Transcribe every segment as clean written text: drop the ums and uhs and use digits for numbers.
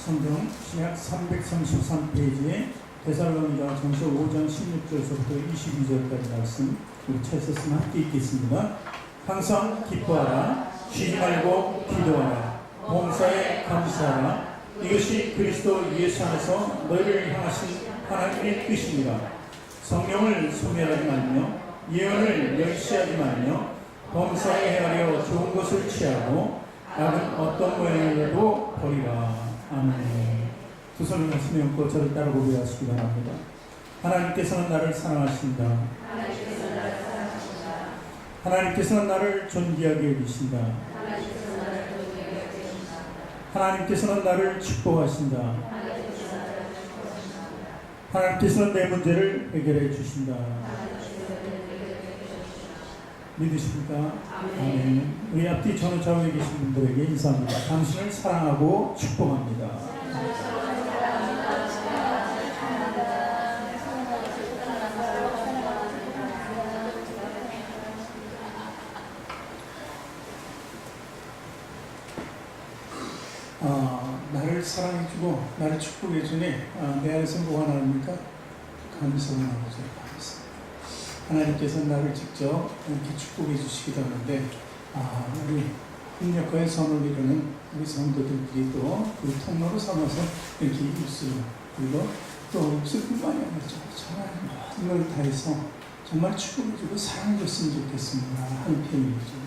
성경 신약 333페이지에 데살로니가 전서 5장 16절부터 22절까지 말씀 우리 차에서으면 함께 읽겠습니다. 항상 기뻐하라, 쉬지 말고 기도하라, 봉사에 감사하라. 이것이 그리스도 예수 안에서 너희를 향하신 하나님의 뜻입니다. 성령을 소멸하지 말며 예언을 멸시하지 말며 범사에 헤아려 좋은 것을 취하고 악은 어떤 모양이라도 버리라. 아멘. 두 손을 하시며 꽃자를 따라 고백하시기 바랍니다. 하나님께서는 나를 사랑하신다. 하나님께서는 나를 존귀하게 여기신다. 하나님께서는 나를 축복하신다. 하나님께서는 내 문제를 해결해 주신다. 믿으십니까? 아멘. 우리 앞뒤 전후 좌우에 계신 분들에게 인사합니다. 당신을 사랑하고 축복합니다. 나를 사랑해주고 나를 축복해주니 내 안에서 뭐가 나옵니까? 감사가 나오죠. 하나님께서 나를 직접 이렇게 축복해 주시기도 하는데 우리 협력과의 선을 이루는 우리 성도들끼리 또 그 통로로 삼아서 이렇게 입술 그리고 또 입술뿐만이 아니라 정말 모든 걸 다해서 정말 축복해 주고 사랑해 줬으면 좋겠습니다 하는 표현이죠.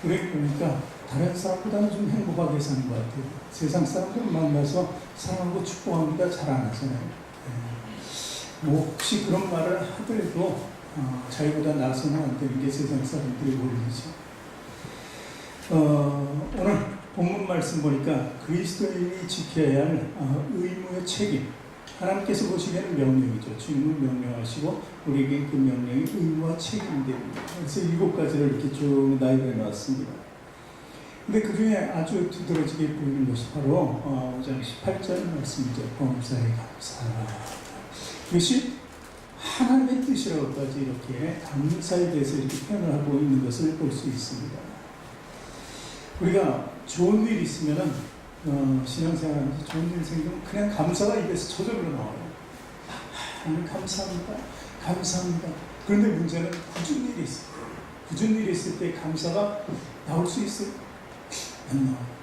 그러니까 다른 사람보다는 좀 행복하게 사는 것 같아요. 세상 사람들 만나서 사랑하고 축복합니다 잘 안 하잖아요. 뭐 혹시 그런 말을 하더라도 자기보다 나서는 안 되는 게 세상 사람들의 원리죠. 오늘 본문 말씀 보니까 그리스도인이 지켜야 할 의무의 책임, 하나님께서 보시기에는 명령이죠. 주님은 명령하시고 우리에게 그 명령이 의무와 책임입니다. 그래서 7가지를 이렇게 쭉 나열해 놨습니다. 근데 그 중에 아주 두드러지게 보이는 것이 바로 5장 18절 말씀이죠. 범사에 감사하라. 이것이 하나님의 뜻이라고까지 이렇게 감사에 대해서 이렇게 표현을 하고 있는 것을 볼 수 있습니다. 우리가 좋은 일이 있으면은 신앙생활하면서 좋은 일이 생기면 그냥 감사가 입에서 저절로 나와요. 하나님 감사합니다. 감사합니다. 그런데 문제는 굳은 일이 있어요. 굳은 일이 있을 때 감사가 나올 수 있어요? 안 나와요.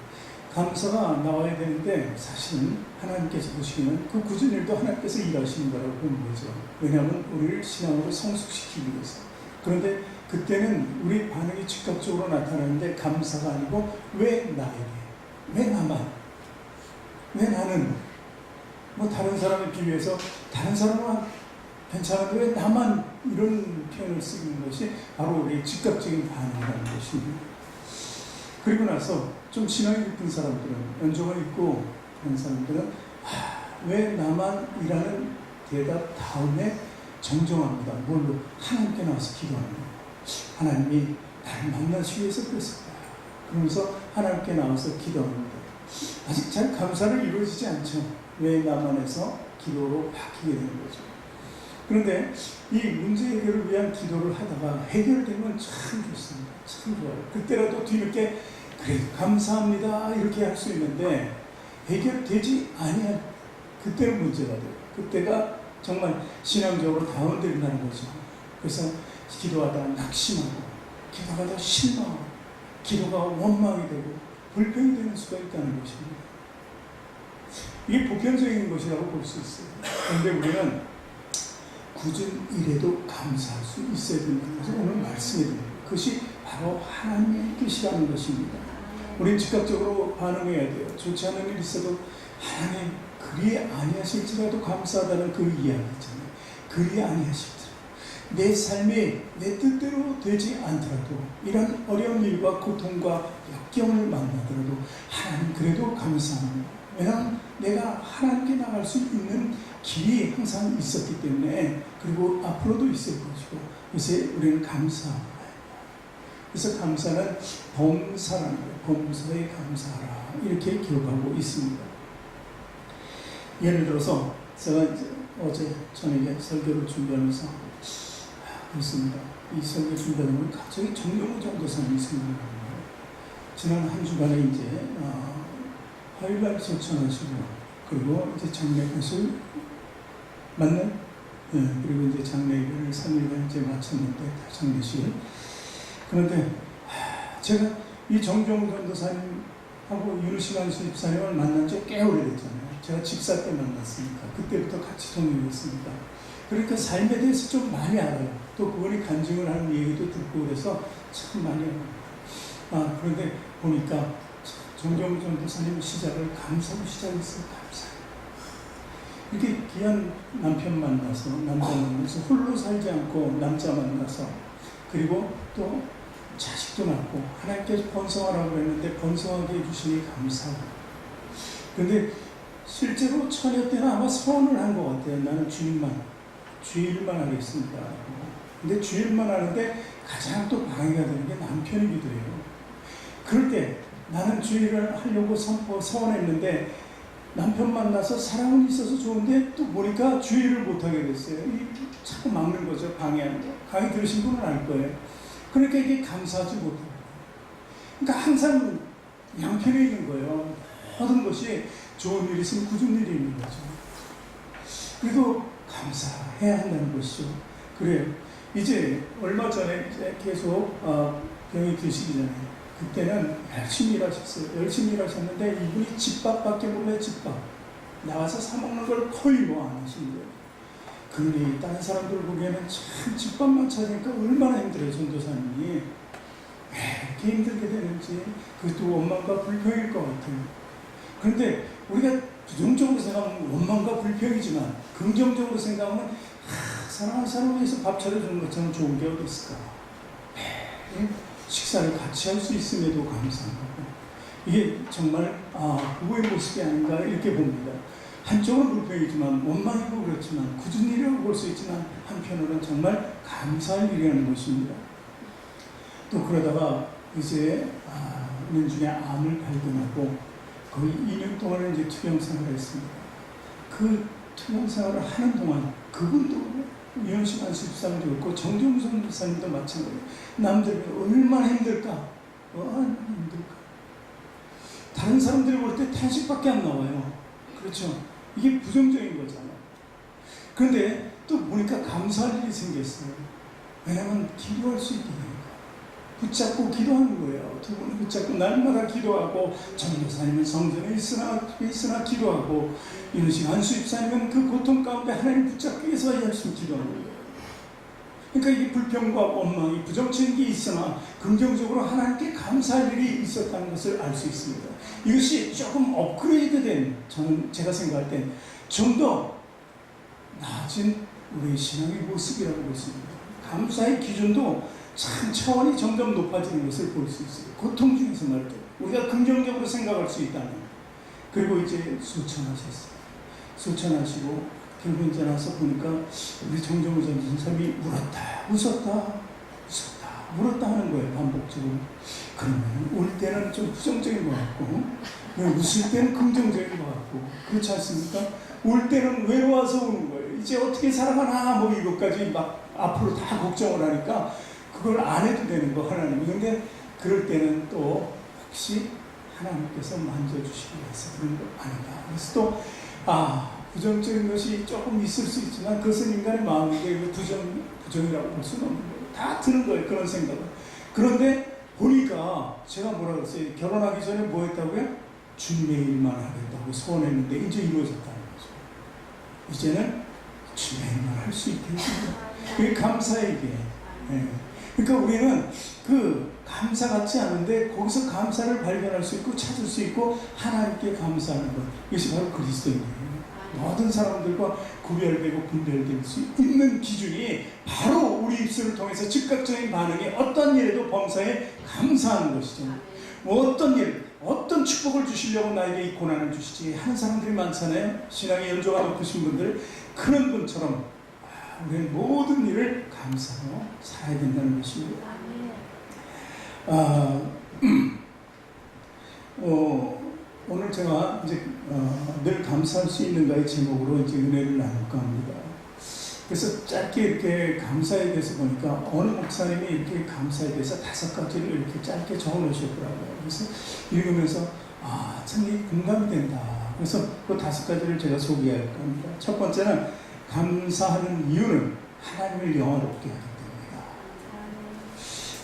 감사가 나와야 되는데 사실은 하나님께서 보시기에는 그 굳은 일도 하나님께서 일하시는 거라고 보는 거죠. 왜냐하면 우리를 신앙으로 성숙시키기 위해서. 그런데 그때는 우리 반응이 즉각적으로 나타나는데 감사가 아니고 왜 나에게? 왜 나만? 왜 나는? 뭐 다른 사람에 비교해서 다른 사람은 괜찮은데 왜 나만? 이런 표현을 쓰는 것이 바로 우리의 즉각적인 반응이라는 것입니다. 그리고 나서 좀 신앙이 깊은 사람들은, 연종을 입고 그런 사람들은 왜 나만? 이라는 대답 다음에 정정합니다. 뭘로? 하나님께 나와서 기도합니다. 하나님이 나를 만나시기 위해서 그랬을까? 그러면서 하나님께 나와서 기도합니다. 아직 잘 감사를 이루어지지 않죠. 왜 나만 해서 기도로 바뀌게 되는 거죠. 그런데 이 문제 해결을 위한 기도를 하다가 해결되면 참 좋습니다. 참 좋아요. 그때라도 뒤늦게 그래 감사합니다 이렇게 할 수 있는데 해결되지 아니할 그때는 문제가 돼요. 그때가 정말 신앙적으로 다운된다는 거죠. 그래서 기도하다 낙심하고 기도하다 실망하고 기도가 원망이 되고 불평이 되는 수가 있다는 것입니다. 이게 보편적인 것이라고 볼 수 있어요. 그런데 우리는 굳은 일에도 감사할 수 있어야 된다는 것을 오늘 말씀해 드립니다. 그것이 바로 하나님의 뜻이라는 것입니다. 우리는 즉각적으로 반응해야 돼요. 좋지 않은 일이 있어도 하나님 그리 아니하실지라도 감사하다는 그 이야기 있잖아요. 그리 아니하실지라도 내 삶이 내 뜻대로 되지 않더라도 이런 어려운 일과 고통과 역경을 만나더라도 하나님 그래도 감사합니다. 왜냐하면 내가 하나님께 나갈 수 있는 길이 항상 있었기 때문에 그리고 앞으로도 있을 것이고 그래서 우리는 감사합니다. 그래서 감사는 범사라는 거예요. 범사에 감사하라. 이렇게 기록하고 있습니다. 예를 들어서 제가 이제 어제 저녁에 설교를 준비하면서 그렇습니다. 이 설교 준비하면 갑자기 정용우 전도사님이 생각나는 거예요. 지난 한 주간에 이제 화요일날 소천하시고 그리고 이제 장례식을 맞는 그리고 이제 장례를 3일간 이제 마쳤는데 장례식을 그런데 제가 이 정종우 전도사님하고 윤시간 수집사님을 만난 지 꽤 오래됐잖아요. 제가 집사 때 만났으니까 그때부터 같이 동행했습니다. 그러니까 삶에 대해서 좀 많이 알아요. 또 그분이 간증을 하는 얘기도 듣고 그래서 참 많이 알아요. 그런데 보니까 정종우 전도사님 시작을 감사로 시작했어요. 감사. 이렇게 귀한 남편 만나서 남자 만나서 홀로 살지 않고 남자 만나서 그리고 또 자식도 낳고 하나님께서 번성하라고 했는데 번성하게 해주시니 감사하고 그런데 실제로 처녀 때는 아마 서원을 한 것 같아요. 나는 주일만 하겠습니다. 근데 주일만 하는데 가장 또 방해가 되는 게 남편이기도 해요. 그럴 때 나는 주일을 하려고 서원했는데 남편 만나서 사랑은 있어서 좋은데 또 보니까 주의를 못하게 됐어요. 자꾸 막는 거죠. 방해하는 거. 강의 들으신 분은 알 거예요. 그러니까 이게 감사하지 못해요. 그러니까 항상 양편에 있는 거예요. 모든 것이 좋은 일이 있으면 굳은 일이 있는 거죠. 그리고 감사해야 한다는 것이죠. 그래요. 이제 얼마 전에 이제 계속 병이 드시기 전에 그때는 열심히 일하셨어요. 열심히 일하셨는데 이분이 집밥밖에 몰라요. 집밥. 나와서 사 먹는 걸 거의 뭐 안 하시는 거예요. 그러니 다른 사람들 보기에는 참 집밥만 찾으니까 얼마나 힘들어요. 전도사님이. 왜 이렇게 힘들게 되는지 그것도 원망과 불평일 것 같아요. 그런데 우리가 부정적으로 생각하면 원망과 불평이지만 긍정적으로 생각하면 사랑하는 사람을 위해서 밥 차려주는 것처럼 좋은 게 어디 있을까. 식사를 같이 할 수 있음에도 감사한 거고 이게 정말 부부의 모습이 아닌가 이렇게 봅니다. 한쪽은 불평이지만 원망이고 그렇지만 굳은 일이라고 볼 수 있지만 한편으로는 정말 감사할 일이라는 것입니다. 또 그러다가 이제 년 중에 암을 발견하고 거의 2년 동안을 이제 투병 생활을 했습니다. 그 투병 생활을 하는 동안 그분도 유현식 안수집사님도 그렇고 정종선 집사님도 마찬가지예요. 남들이 얼마나 힘들까? 얼마나 힘들까? 다른 사람들이 볼 때 탄식밖에 안 나와요. 그렇죠? 이게 부정적인 거잖아요. 그런데 또 보니까 감사할 일이 생겼어요. 왜냐하면 기도할 수 있게 되니까. 붙잡고 기도하는 거예요. 두 분은 붙잡고 날마다 기도하고 전도사님은 성전에 있으나 기도하고 이러시고 안수집사님은 그 고통 가운데 하나님 붙잡기 위해서 열심히 기도하는 거예요. 그러니까 이게 불평과 원망이 부정적인 게 있으나 긍정적으로 하나님께 감사할 일이 있었다는 것을 알 수 있습니다. 이것이 조금 업그레이드된 제가 생각할 땐 좀 더 나아진 우리의 신앙의 모습이라고 볼 수 있습니다. 감사의 기준도 참 차원이 점점 높아지는 것을 볼 수 있어요. 고통 중에서 말이죠. 우리가 긍정적으로 생각할 수 있다는. 그리고 이제 수천하셨어요. 수천하시고 결국 이제 나서 보니까 우리 정종우 전도사님이 울었다, 웃었다, 울었다 하는 거예요. 반복적으로. 그러면 울 때는 좀 부정적인 것 같고 웃을 때는 긍정적인 것 같고 그렇지 않습니까? 울 때는 외로워서 우는 거예요. 이제 어떻게 살아가나 뭐 이것까지 막 앞으로 다 걱정을 하니까 그걸 안 해도 되는 거 하나님이. 근데 그럴 때는 또 혹시 하나님께서 만져주시기 위해서 그런 거 아닌가. 그래서 또 부정적인 것이 조금 있을 수 있지만 그것은 인간의 마음인데 부정이라고 볼 수는 없는 거예요. 다 드는 거예요. 그런 생각은. 그런데 보니까 제가 뭐라 그랬어요. 결혼하기 전에 뭐 했다고요? 주님의 일만 하겠다고 소원했는데 이제 이루어졌다는 거죠. 이제는 주님의 일만 할 수 있게 해줍니다. 그게 감사에게. 그러니까 우리는 그 감사 같지 않은데 거기서 감사를 발견할 수 있고 찾을 수 있고 하나님께 감사하는 것. 이것이 바로 그리스도인이에요. 모든 사람들과 구별되고 분별될 수 있는 기준이 바로 우리 입술을 통해서 즉각적인 반응이 어떤 일에도 범사에 감사하는 것이죠. 어떤 일, 어떤 축복을 주시려고 나에게 이 고난을 주시지 하는 사람들이 많잖아요. 신앙의 연조가 높으신 분들. 그런 분처럼 우리는 모든 일을 감사로 살아야 된다는 것입니다. 아, 오늘 제가 이제 늘 감사할 수 있는가의 제목으로 이제 은혜를 나눌까 합니다. 그래서 짧게 이렇게 감사에 대해서 보니까 어느 목사님이 이렇게 감사에 대해서 5가지를 이렇게 짧게 적어 놓으셨더라고요. 그래서 읽으면서 참 이 공감이 된다. 그래서 그 5가지를 제가 소개할 겁니다. 첫 번째는 감사하는 이유는 하나님을 영화롭게 하기 때문이다.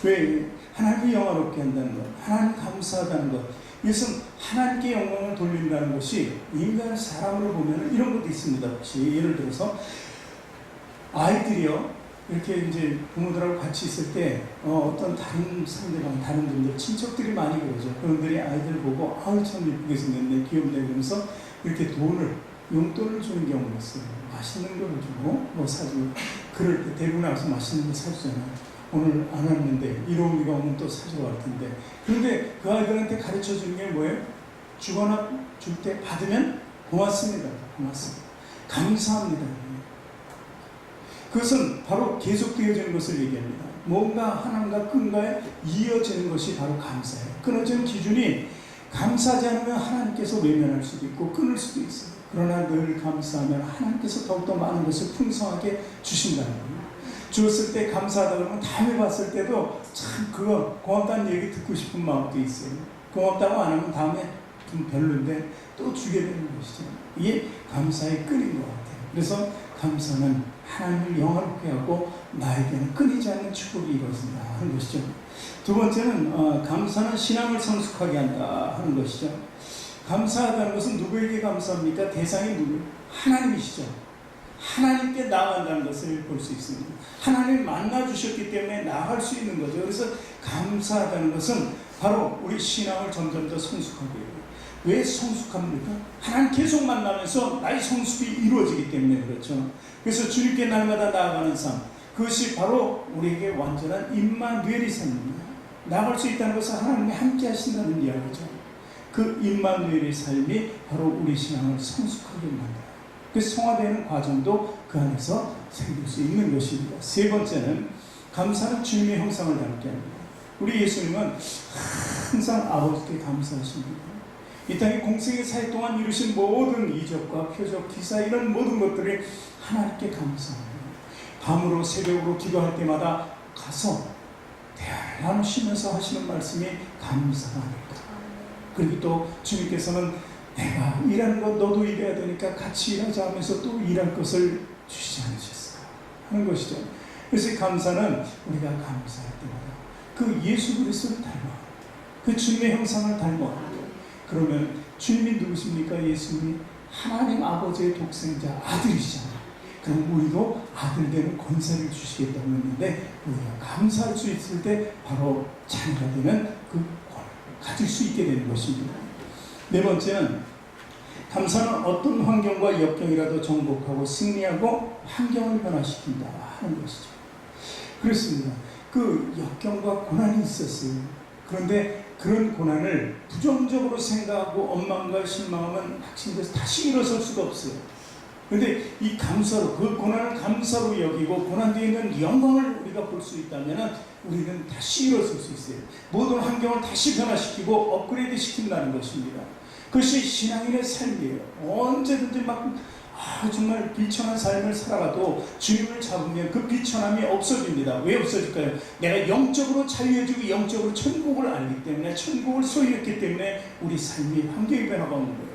왜? 하나님을 영화롭게 한다는 것, 하나님 감사하다는 것, 이것은 하나님께 영광을 돌린다는 것이 인간 사람으로 보면 이런 것도 있습니다. 혹시 예를 들어서 아이들이요, 이렇게 이제 부모들하고 같이 있을 때 어떤 다른 상대방, 다른 분들, 친척들이 많이 그러죠. 그런들이 아이들 보고 참 예쁘게 생겼네, 귀엽네 그러면서 이렇게 용돈을 주는 경우가 있어요. 맛있는 거를 주고 뭐 사주고, 그럴 때 데리고 나와서 맛있는 거 사주잖아요. 오늘 안 왔는데 이러기가 오면 또 사주러 갈 텐데. 그런데 그 아이들한테 가르쳐 주는 게 뭐예요? 주거나 줄 때 받으면 고맙습니다. 고맙습니다. 감사합니다. 그것은 바로 계속되어지는 것을 얘기합니다. 뭔가 하나님과 끈과에 이어지는 것이 바로 감사예요. 끊어지는 기준이 감사하지 않으면 하나님께서 외면할 수도 있고 끊을 수도 있어요. 그러나 늘 감사하면 하나님께서 더욱더 많은 것을 풍성하게 주신다는 거예요. 주었을 때 감사하다 그러면 다음에 봤을 때도 참 그거 고맙다는 얘기 듣고 싶은 마음도 있어요. 고맙다고 안 하면 다음에 좀 별론데 또 주게 되는 것이죠. 이게 감사의 끈인 것 같아요. 그래서 감사는 하나님을 영화롭게 하고 나에게는 끊이지 않는 축복이 이루어진다 하는 것이죠. 두 번째는 감사는 신앙을 성숙하게 한다 하는 것이죠. 감사하다는 것은 누구에게 감사합니까? 대상이 누구예요? 하나님이시죠. 하나님께 나아간다는 것을 볼 수 있습니다. 하나님을 만나주셨기 때문에 나아갈 수 있는 거죠. 그래서 감사하다는 것은 바로 우리 신앙을 점점 더 성숙하게 해요. 왜 성숙합니까? 하나님 계속 만나면서 나의 성숙이 이루어지기 때문에 그렇죠. 그래서 주님께 날마다 나아가는 삶, 그것이 바로 우리에게 완전한 임마누엘의 삶입니다. 나아갈 수 있다는 것은 하나님이 함께 하신다는 이야기죠. 그 임마누엘의 삶이 바로 우리 신앙을 성숙하게 만들어요. 그 성화되는 과정도 그 안에서 생길 수 있는 것입니다. 세 번째는 감사는 주님의 형상을 닮게 합니다. 우리 예수님은 항상 아버지께 감사하십니다. 이 땅에 공생의 사회 동안 이루신 모든 이적과 표적, 기사 이런 모든 것들이 하나님께 감사합니다. 밤으로 새벽으로 기도할 때마다 가서 대화를 나누시면서 하시는 말씀이 감사가 아닐까. 그리고 또 주님께서는 내가 일하는 것 너도 일해야 되니까 같이 일하자 하면서 또 일할 것을 주시지 않으셨을까 하는 것이죠. 그래서 감사는 우리가 감사할 때마다 그 예수 그리스도를 닮아, 그 주님의 형상을 닮아. 그러면 주님이 누구십니까? 예수님이 하나님 아버지의 독생자 아들이시잖아요. 그럼 우리도 아들 되는 권세를 주시겠다고 했는데 우리가 감사할 수 있을 때 바로 자녀가 되는 그 권을 가질 수 있게 되는 것입니다. 네 번째는 감사는 어떤 환경과 역경이라도 정복하고 승리하고 환경을 변화시킨다 하는 것이죠. 그렇습니다. 그 역경과 고난이 있었어요. 그런데 그런 고난을 부정적으로 생각하고 원망과 실망하면 확신돼서 다시 일어설 수가 없어요. 그런데 이 감사로, 그 고난을 감사로 여기고 고난 뒤에 있는 영광을 우리가 볼 수 있다면 우리는 다시 일어설 수 있어요. 모든 환경을 다시 변화시키고 업그레이드 시킨다는 것입니다. 그것이 신앙인의 삶이에요. 언제든지 정말 비천한 삶을 살아가도 주님을 잡으면 그 비천함이 없어집니다. 왜 없어질까요? 내가 영적으로 자유해지고 영적으로 천국을 알기 때문에, 천국을 소유했기 때문에 우리 삶이 환경이 변화가 오는 거예요.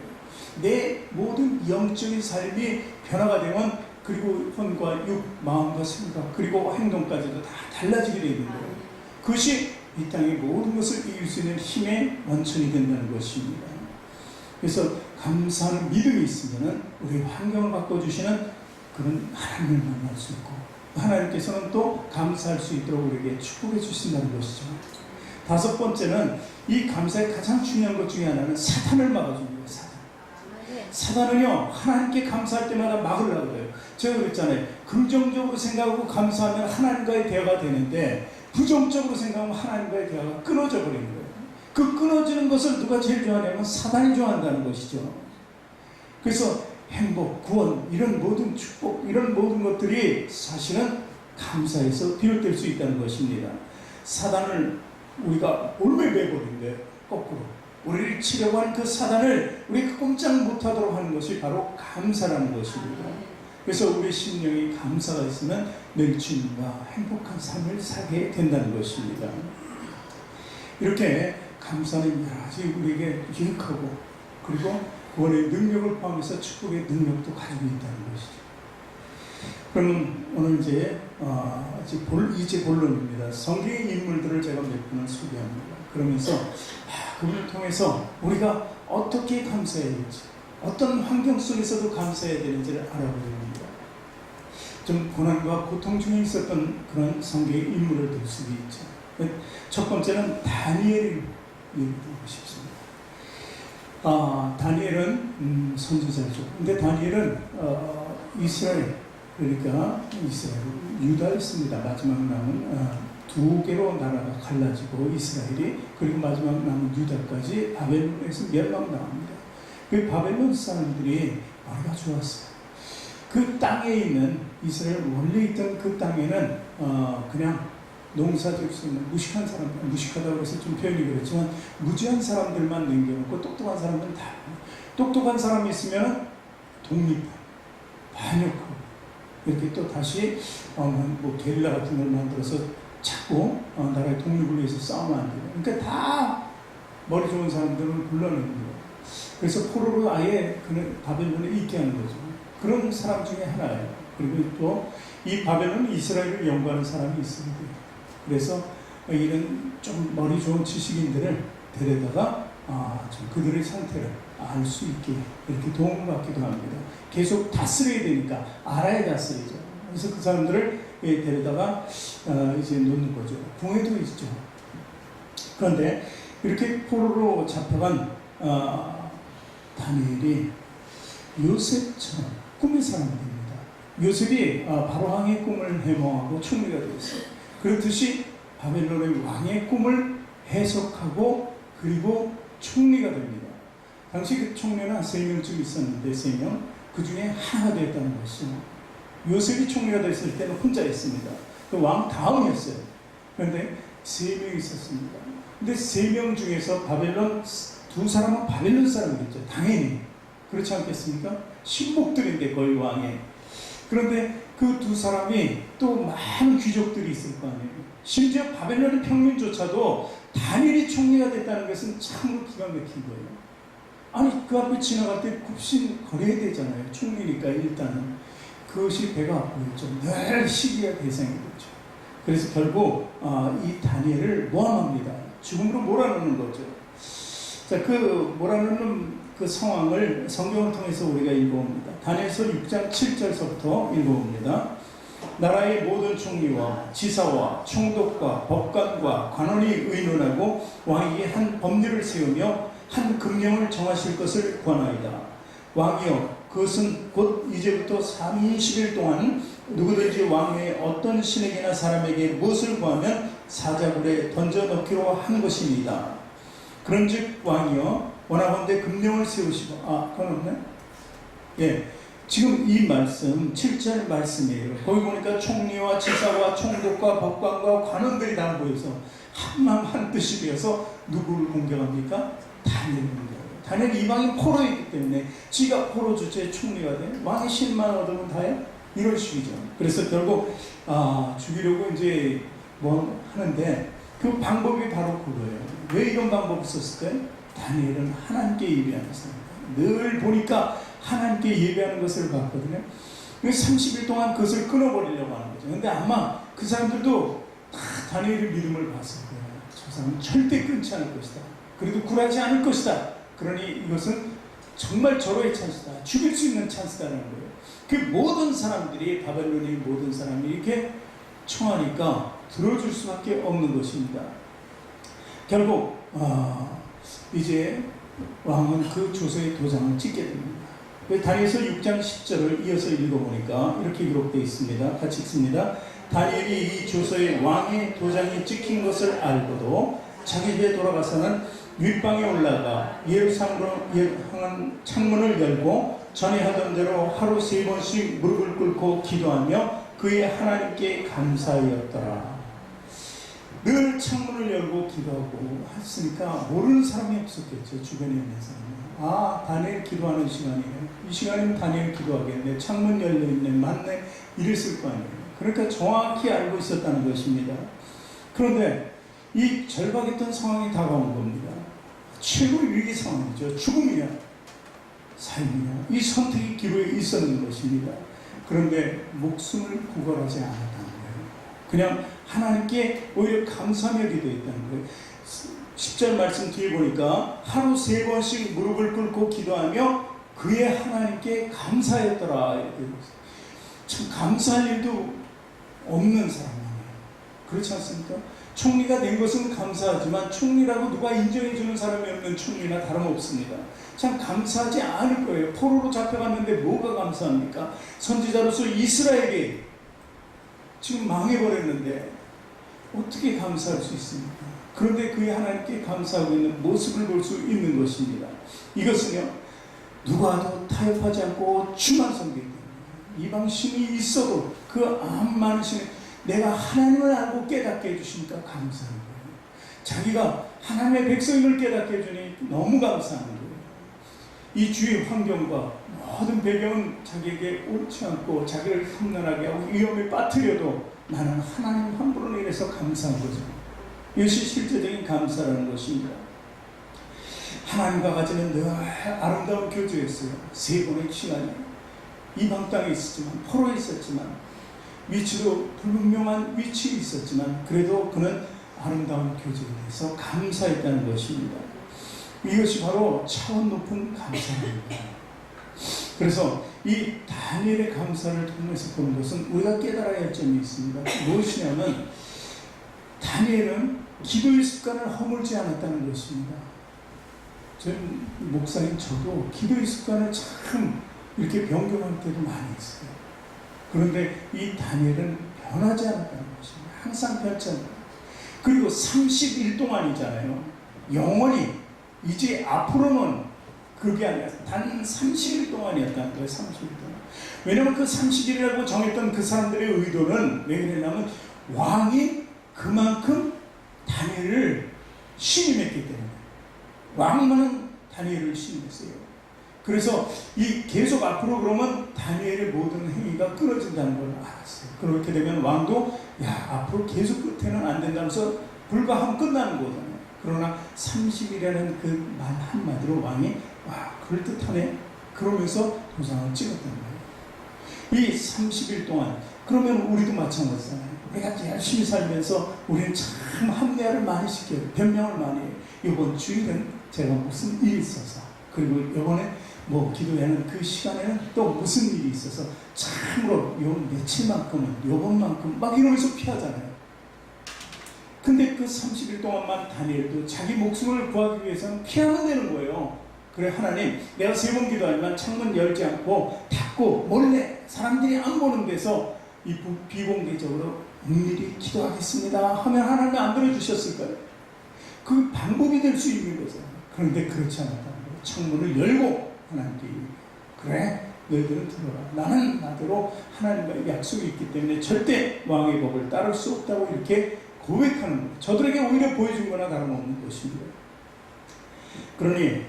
내 모든 영적인 삶이 변화가 되면 그리고 혼과 육, 마음과 생각 그리고 행동까지도 다 달라지게 되는 거예요. 그것이 이 땅의 모든 것을 이길 수 있는 힘의 원천이 된다는 것입니다. 그래서 감사하는 믿음이 있으면 우리 환경을 바꿔주시는 그런 하나님을 만날 수 있고, 하나님께서는 또 감사할 수 있도록 우리에게 축복해 주신다는 것이죠. 다섯 번째는 이 감사의 가장 중요한 것 중에 하나는 사탄을 막아줍니다. 사단은요, 하나님께 감사할 때마다 막으려고 해요. 제가 그랬잖아요. 긍정적으로 생각하고 감사하면 하나님과의 대화가 되는데 부정적으로 생각하면 하나님과의 대화가 끊어져 버리는 거예요. 그 끊어지는 것을 누가 제일 좋아하냐면 사단이 좋아한다는 것이죠. 그래서 행복, 구원, 이런 모든 축복, 이런 모든 것들이 사실은 감사에서 비롯될 수 있다는 것입니다. 사단을 우리가 올매매버린데 거꾸로 우리를 치려고 하는 그 사단을 우리가 꼼짝 못하도록 하는 것이 바로 감사라는 것입니다. 그래서 우리 심령이 감사가 있으면 늘 주님과 행복한 삶을 살게 된다는 것입니다. 이렇게 감사는 여러 가지 우리에게 유익하고 그리고 구원의 능력을 포함해서 축복의 능력도 가지고 있다는 것이죠. 그럼 오늘 이제 본론입니다. 성경의 인물들을 제가 몇 분을 소개합니다. 그러면서 그분을 통해서 우리가 어떻게 감사해야 될지, 어떤 환경 속에서도 감사해야 되는지를 알아보려합니다. 좀 고난과 고통 중에 있었던 그런 성경의 인물을 들 수도 있죠. 첫 번째는 다니엘을 얘기해 보고 싶습니다. 다니엘은 선지자죠. 근데 다니엘은 이스라엘, 그러니까 이스라엘, 유다였습니다. 마지막 남은 두 개로 나라가 갈라지고 이스라엘이, 그리고 마지막 남은 유다까지 바벨론에서 멸망당합니다. 그 바벨론 사람들이 머리가 좋았어요. 그 땅에 있는 이스라엘 원래 있던 그 땅에는 그냥 농사 지을 수 있는 무식한 사람, 무식하다고 해서 좀 표현이 그렇지만 무지한 사람들만 남겨놓고 똑똑한 사람들은 다, 똑똑한 사람이 있으면 독립하고 반역하고 이렇게 또 다시 뭐 게릴라 같은 걸 만들어서 자꾸 나라의 독립을 위해서 싸우면 안 돼요. 그러니까 다 머리 좋은 사람들을 불러내는 거예요. 그래서 포로로 아예 그는 바벨론에 있게 하는 거죠. 그런 사람 중에 하나예요. 그리고 또 이 바벨론 이스라엘을 연구하는 사람이 있습니다. 그래서 이런 좀 머리 좋은 지식인들을 데려다가 좀 그들의 상태를 알 수 있게 이렇게 도움을 받기도 합니다. 계속 다스려야 되니까 알아야 다스리죠. 그래서 그 사람들을 데려다가 이제 놓는 거죠. 궁에도 있죠. 그런데 이렇게 포로로 잡혀간 다니엘이 요셉처럼 꿈의 사람이 됩니다. 요셉이 바로왕의 꿈을 해몽하고 총리가 되었어요. 그렇듯이 바벨론의 왕의 꿈을 해석하고 그리고 총리가 됩니다. 당시 그 총리는 한 3명쯤 있었는데 3명, 그 중에 하나가 되었다는 것이죠. 요셉이 총리가 됐을 때는 혼자 있습니다. 그 왕 다음이었어요. 그런데 3명이 있었습니다. 근데 3명 중에서 바벨론, 2사람은 바벨론 사람이겠죠. 당연히. 그렇지 않겠습니까? 신복들인데 거의 왕의. 그런데 그 2사람이 또 많은 귀족들이 있을 거 아니에요. 심지어 바벨론의 평민조차도 다니엘이 총리가 됐다는 것은 참으로 기가 막힌 거예요. 아니 그 앞에 지나갈 때 굽신 거려야 되잖아요. 총리니까 일단은. 그것이 배가 아프겠죠. 늘 시기가 대상이 됐죠. 그래서 결국 이 다니엘을 모함합니다. 죽음으로 몰아넣는 거죠. 자, 그 몰아넣는 그 상황을 성경을 통해서 우리가 읽어봅니다. 다니엘서 6장 7절서부터 읽어봅니다. 나라의 모든 총리와 지사와 총독과 법관과 관원이 의논하고 왕에게 한 법률을 세우며 한 금령을 정하실 것을 권하이다. 왕이여, 그것은 곧 이제부터 30일 동안 누구든지 왕의 어떤 신에게나 사람에게 무엇을 구하면 사자굴에 던져넣기로 하는 것입니다. 그런즉 왕이여, 원하건대 금령을 세우시고, 그건 없네? 예. 지금 이 말씀, 7절 말씀이에요. 거기 보니까 총리와 지사와 총독과 법관과 관원들이 다 모여서 한마음 한뜻이 되어서 누구를 공격합니까? 다니엘을 공격합니다. 다니엘이 이방인 포로이기 때문에 지가 포로 주제의 총리가 돼. 왕의 신만 얻으면 다해? 이런 식이죠. 그래서 결국 죽이려고 이제 뭐 하는데 그 방법이 바로 그거예요. 왜 이런 방법을 썼을까요? 다니엘은 하나님께 예배하는 사람입니다. 늘 보니까 하나님께 예배하는 것을 봤거든요. 30일 동안 그것을 끊어버리려고 하는 거죠. 근데 아마 그 사람들도 다 다니엘의 믿음을 봤을 거예요. 저 사람은 절대 끊지 않을 것이다. 그래도 굴하지 않을 것이다. 그러니 이것은 정말 절호의 찬스다. 죽일 수 있는 찬스다라는 거예요. 그 모든 사람들이, 바벨론의 모든 사람이 이렇게 청하니까 들어줄 수밖에 없는 것입니다. 결국 이제 왕은 그 조서의 도장을 찍게 됩니다. 다니엘서 6장 10절을 이어서 읽어보니까 이렇게 기록되어 있습니다. 같이 읽습니다. 다니엘이 이 조서에 왕의 도장이 찍힌 것을 알고도 자기 집에 돌아가서는 윗방에 올라가 예루살렘으로 향한 창문을 열고 전에 하던 대로 하루 3번씩 무릎을 꿇고 기도하며 그의 하나님께 감사하였더라. 늘 창문을 열고 기도하고 했으니까 모르는 사람이 없었겠죠. 주변에 있는 사람은. 아, 다니엘 기도하는 시간이에요. 이 시간이면 다니엘 기도하겠네. 창문 열려있네. 맞네. 이랬을 거 아니에요. 그러니까 정확히 알고 있었다는 것입니다. 그런데 이 절박했던 상황이 다가온 겁니다. 최고의 위기 상황이죠. 죽음이냐 삶이냐 이 선택의 기로에 있었는 것입니다. 그런데 목숨을 구걸하지 않았다는 거예요. 그냥 하나님께 오히려 감사하며 기도했다는 거예요. 10절 말씀 뒤에 보니까 하루 3번씩 무릎을 꿇고 기도하며 그의 하나님께 감사했더라. 참 감사할 일도 없는 사람이에요. 그렇지 않습니까? 총리가 된 것은 감사하지만 총리라고 누가 인정해주는 사람이 없는 총리나 다름없습니다. 참 감사하지 않을 거예요. 포로로 잡혀갔는데 뭐가 감사합니까? 선지자로서 이스라엘이 지금 망해버렸는데 어떻게 감사할 수 있습니까? 그런데 그의 하나님께 감사하고 있는 모습을 볼 수 있는 것입니다. 이것은요, 누구와도 타협하지 않고 주만 섬기기 때문에 이방 신이 있어도 그 많은 신이 내가 하나님을 알고 깨닫게 해주시니까 감사한 거예요. 자기가 하나님의 백성임을 깨닫게 해주니 너무 감사한 거예요. 이 주위 환경과 모든 배경은 자기에게 옳지 않고 자기를 험난하게 하고 위험에 빠뜨려도 나는 하나님 한 분으로 인해서 감사한 거죠. 이것이 실제적인 감사라는 것입니다. 하나님과 가지는 늘 아름다운 교제였어요. 3번의 시간이 이방 땅에 있었지만 포로에 있었지만 위치도 불분명한 위치에 있었지만 그래도 그는 아름다운 교제에 대해서 감사했다는 것입니다. 이것이 바로 차원 높은 감사입니다. 그래서 이 다니엘의 감사를 통해서 보는 것은 우리가 깨달아야 할 점이 있습니다. 무엇이냐면 다니엘은 기도의 습관을 허물지 않았다는 것입니다. 전 목사인 저도 기도의 습관을 참 이렇게 변경할 때도 많이 있어요. 그런데 이 다니엘은 변하지 않았다는 것입니다. 항상 변치 않았다. 그리고 30일 동안이잖아요. 영원히 이제 앞으로는 그게 아니라 단 30일 동안이었다는 거예요. 30일 동안. 왜냐하면 그 30일이라고 정했던 그 사람들의 의도는 왜 그랬냐면 왕이 그만큼 다니엘을 신임했기 때문에 왕만은 다니엘을 신임했어요. 그래서 이 계속 앞으로 그러면 다니엘의 모든 행위가 끊어진다는 걸 알았어요. 그렇게 되면 왕도 앞으로 계속 끝에는 안 된다면서 불과하면 끝나는 거잖아요. 그러나 30일이라는 그 말 한마디로 왕이 그럴듯하네 그러면서 도장을 찍었던 거예요. 이 30일 동안 그러면 우리도 마찬가지잖아요. 우리가 열심히 살면서 우리는 참 합리화를 많이 시켜요. 변명을 많이 해요. 이번 주일은 제가 무슨 일이 있어서 그리고 이번에 기도하는 그 시간에는 또 무슨 일이 있어서 참으로 요 며칠만큼은 요번만큼 막 이러면서 피하잖아요. 근데 그 30일 동안만 다니엘도 자기 목숨을 구하기 위해서는 피하면 되는 거예요. 그래 하나님 내가 3번 기도하지만 창문 열지 않고 닫고 몰래 사람들이 안 보는 데서 이 비공개적으로 은밀히 기도하겠습니다 하면 하나님이 안 들어주셨을까요? 그 방법이 될 수 있는 거죠. 그런데 그렇지 않았다는 거예요. 창문을 열고 하나님께 그래 너희들은 들어라. 나는 나대로 하나님과의 약속이 있기 때문에 절대 왕의 법을 따를 수 없다고 이렇게 고백하는 거예요. 저들에게 오히려 보여준 거나 다름없는 것입니다. 그러니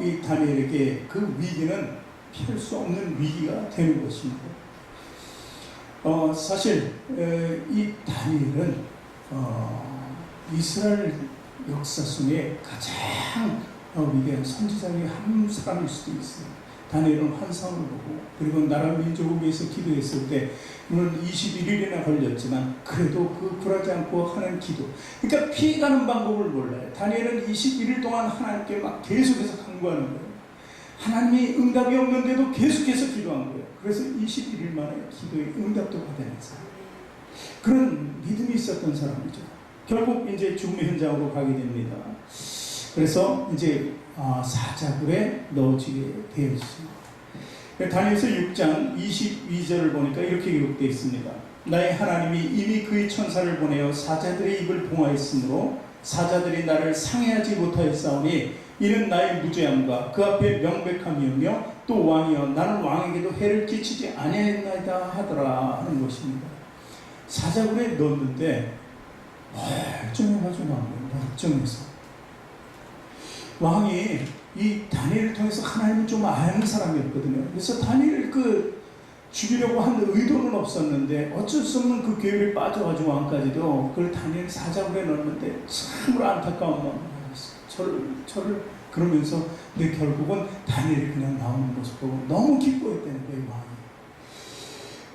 이 다니엘에게 그 위기는 피할 수 없는 위기가 되는 것입니다. 사실 이 다니엘은 이스라엘 역사 속에 가장 위대한 선지자 중에 한 사람일 수도 있어요. 다니엘은 환상을 보고 그리고 나라 민족을 위해서 기도했을 때 물론 21일이나 걸렸지만 그래도 그 굴하지 않고 하는 기도, 그러니까 피해가는 방법을 몰라요. 다니엘은 21일 동안 하나님께 막 계속해서 간구하는 거예요. 하나님이 응답이 없는데도 계속해서 기도한 거예요. 그래서 21일 만에 기도의 응답도 받아냈어요. 그런 믿음이 있었던 사람이죠. 결국 이제 죽음의 현장으로 가게 됩니다. 그래서 이제 사자굴에 넣어지게 되었습니다. 다니엘서 6장 22절을 보니까 이렇게 기록되어 있습니다. 나의 하나님이 이미 그의 천사를 보내어 사자들의 입을 봉하였으므로 사자들이 나를 상해하지 못하였사오니 이는 나의 무죄함과 그 앞에 명백함이오며 또 왕이여 나는 왕에게도 해를 끼치지 아니하였나이다 하더라 하는 것입니다. 사자굴에 넣었는데 멀쩡해가지고 나온 거예요. 멀쩡해서. 왕이 이 다니엘을 통해서 하나님을 좀 아는 사람이었거든요. 그래서 다니엘을 죽이려고 한 의도는 없었는데 어쩔 수 없는 그 계율에 빠져가지고 왕까지도 그걸 다니엘 사자굴에 넣었는데 참으로 안타까운 마음을 가졌어요. 저를 그러면서 근데 결국은 다니엘이 그냥 나오는 모습 보고 너무 기뻐했다는 거예요, 왕이.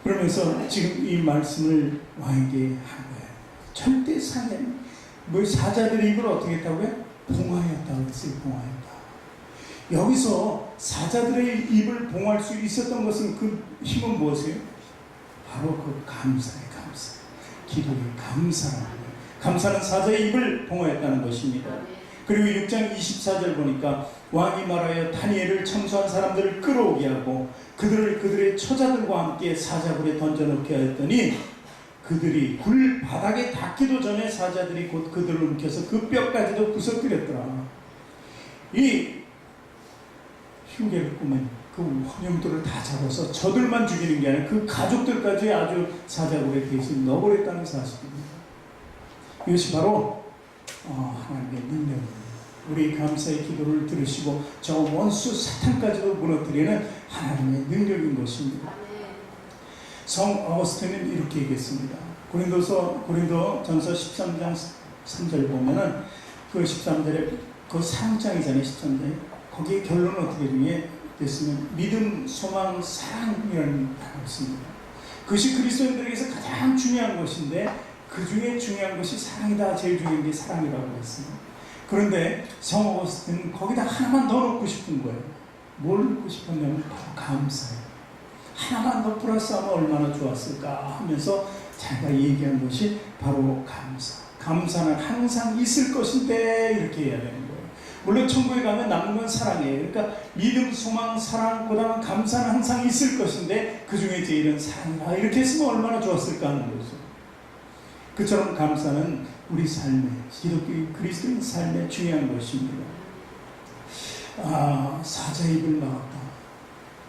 그러면서 지금 이 말씀을 왕에게 한 거예요. 절대 상해. 사자들의 입을 어떻게 했다고요? 봉하였다고 했어요. 봉하였다. 여기서 사자들의 입을 봉할 수 있었던 것은 그 힘은 무엇이에요? 바로 그 감사의 감사. 기도의 감사라는 거예요. 감사는 사자의 입을 봉하였다는 것입니다. 그리고 6장 24절 보니까 왕이 말하여 다니엘을 청소한 사람들을 끌어오게 하고 그들의 처자들과 함께 사자굴에 던져놓게 하였더니 그들이 굴 바닥에 닿기도 전에 사자들이 곧 그들을 움켜서 그 뼈까지도 부서뜨렸더라. 이 흉계를 꾸면 그 환영들을 다 잡아서 저들만 죽이는 게 아니라 그 가족들까지 아주 사자굴에 대신 넣어버렸다는 사실입니다. 이것이 바로 하나님의 능력입니다. 우리 감사의 기도를 들으시고 저 원수 사탄까지도 무너뜨리는 하나님의 능력인 것입니다. 성 어거스틴은 이렇게 얘기했습니다. 고린도 전서 13장 3절 보면은 그 13절에 그 상장이잖아요. 13절에 거기에 결론은 어떻게 됐으면 믿음, 소망, 사랑이라는 단어가 있습니다. 그것이 그리스도인들에게서 가장 중요한 것인데 그 중에 중요한 것이 사랑이다. 제일 중요한 게 사랑이라고 했습니다. 그런데 성 어거스틴은 거기다 하나만 더 넣고 싶은 거예요. 뭘 넣고 싶었냐면 바로 감사예요. 하나만 더 플러스하면 얼마나 좋았을까 하면서 자기가 얘기한 것이 바로 감사. 감사는 항상 있을 것인데 이렇게 해야 되는 거예요. 물론 천국에 가면 남는 건 사랑이에요. 그러니까 믿음, 소망, 사랑, 그다음 감사는 항상 있을 것인데 그 중에 제일은 사랑이다. 이렇게 했으면 얼마나 좋았을까 하는 거죠. 그처럼 감사는 우리 삶에, 기독교 그리스도인 삶에 중요한 것입니다. 사자의 입을 막았다.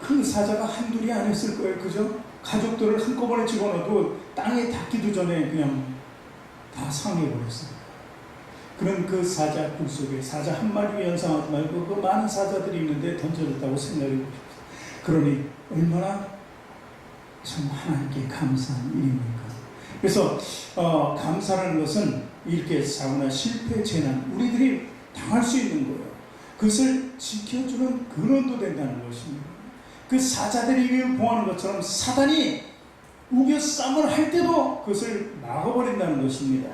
그 사자가 한둘이 아니었을 거예요. 그죠? 가족들을 한꺼번에 집어넣어도 땅에 닿기도 전에 그냥 다 상해버렸어요. 그런 그 사자 굴 속에 사자 한 마리 연상하지 말고 그 많은 사자들이 있는데 던져졌다고 생각해보십시오. 그러니 얼마나 참 하나님께 감사한 일입니까? 그래서 감사라는 것은 이렇게 사고나 실패, 재난 우리들이 당할 수 있는 거예요. 그것을 지켜주는 근원도 된다는 것입니다. 그 사자들이 입을 봉하는 것처럼 사단이 우겨쌈을 할 때도 그것을 막아버린다는 것입니다.